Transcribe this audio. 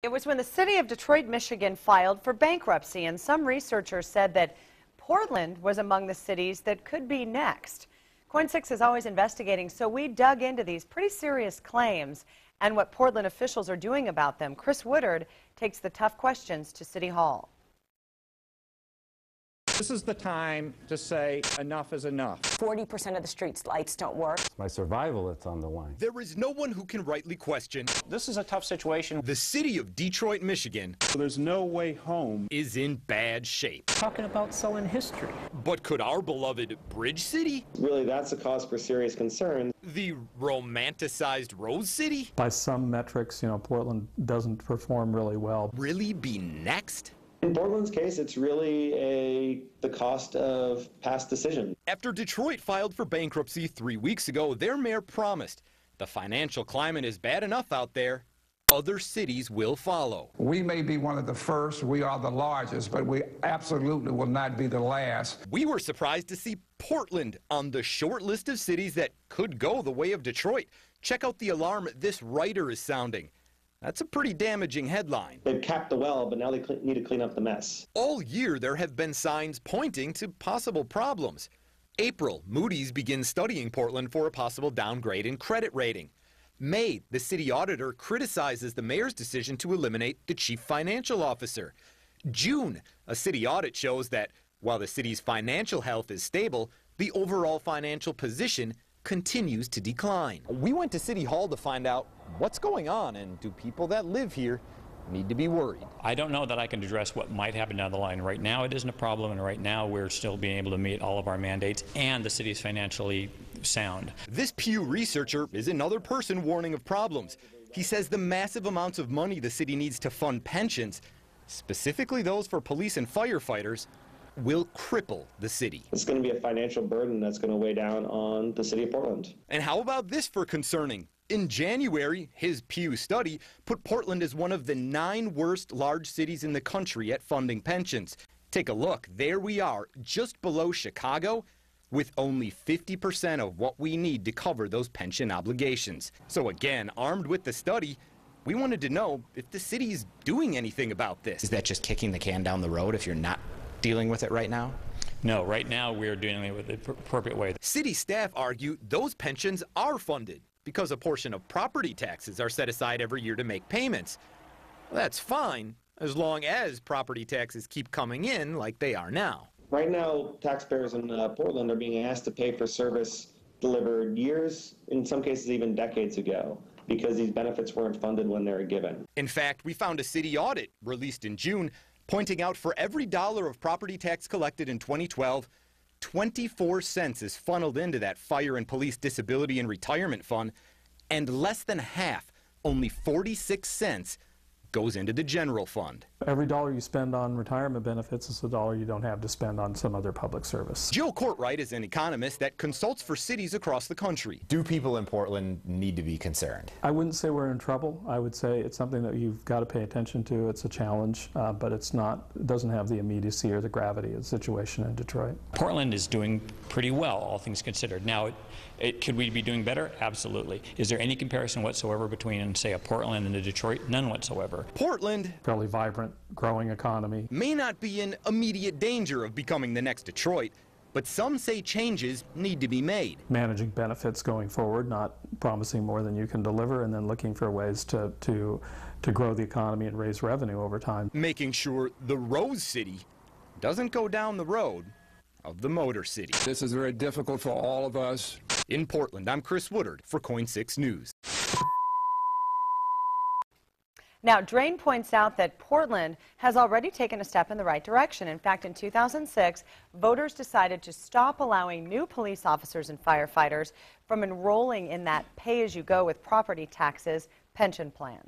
It was when the city of Detroit, Michigan filed for bankruptcy, and some researchers said that Portland was among the cities that could be next. Coin 6 is always investigating, so we dug into these pretty serious claims and what Portland officials are doing about them. Chris Woodard takes the tough questions to City Hall. This is the time to say enough is enough. 40% of the streets lights don't work. It's my survival that's on the line. There is no one who can rightly question. This is a tough situation. The city of Detroit, Michigan There's no way home. is in bad shape. Talking about selling history. But could our beloved Bridge City, Really, that's a cause for serious concern. the romanticized Rose City, By some metrics, Portland doesn't perform really well. really be next? In Portland's case, it's really the cost of past decisions. After Detroit filed for bankruptcy 3 weeks ago, their mayor promised the financial climate is bad enough out there, other cities will follow. We may be one of the first, we are the largest, but we absolutely will not be the last. We were surprised to see Portland on the short list of cities that could go the way of Detroit. Check out the alarm this writer is sounding. That's a pretty damaging headline. They've capped the well, but now they need to clean up the mess. All year there have been signs pointing to possible problems. April, Moody's begins studying Portland for a possible downgrade in credit rating. May, the city auditor criticizes the mayor's decision to eliminate the chief financial officer. June, a city audit shows that while the city's financial health is stable, the overall financial position continues to decline. We went to City Hall to find out what's going on, and do people that live here need to be worried? I don't know that I can address what might happen down the line. Right now it isn't a problem, and right now we're still being able to meet all of our mandates, and the city's financially sound. This Pew researcher is another person warning of problems. He says the massive amounts of money the city needs to fund pensions, specifically those for police and firefighters, will cripple the city. It's going to be a financial burden that's going to weigh down on the city of Portland. And how about this for concerning? In January, his Pew study put Portland as one of the 9 worst large cities in the country at funding pensions. Take a look. There we are, just below Chicago, with only 50% of what we need to cover those pension obligations. So again, armed with the study, we wanted to know if the city's doing anything about this. Is that just kicking the can down the road if you're not dealing with it right now? No, right now we're dealing with it the appropriate way. City staff argue those pensions are funded because a portion of property taxes are set aside every year to make payments. Well, that's fine, as long as property taxes keep coming in like they are now. Right now, taxpayers in Portland are being asked to pay for service delivered years, in some cases even decades ago, because these benefits weren't funded when they were given. In fact, we found a city audit released in June pointing out for every dollar of property tax collected in 2012, 24 cents is funneled into that fire and police disability and retirement fund, and less than half, only 46 cents, goes into the general fund. Every dollar you spend on retirement benefits is a dollar you don't have to spend on some other public service. Jill Courtwright is an economist that consults for cities across the country. Do people in Portland need to be concerned? I wouldn't say we're in trouble. I would say it's something that you've got to pay attention to. It's a challenge, but it doesn't have the immediacy or the gravity of the situation in Detroit. Portland is doing pretty well, all things considered. Now, could we be doing better? Absolutely. Is there any comparison whatsoever between, say, a Portland and a Detroit? None whatsoever. Portland, Fairly vibrant, growing economy. may not be in immediate danger of becoming the next Detroit, but some say changes need to be made. Managing benefits going forward, not promising more than you can deliver, and then looking for ways to grow the economy and raise revenue over time. Making sure the Rose City doesn't go down the road of the Motor City. This is very difficult for all of us. In Portland, I'm Chris Woodard for Coin 6 News. Now, Drain points out that Portland has already taken a step in the right direction. In fact, in 2006, voters decided to stop allowing new police officers and firefighters from enrolling in that pay-as-you-go with property taxes pension plan.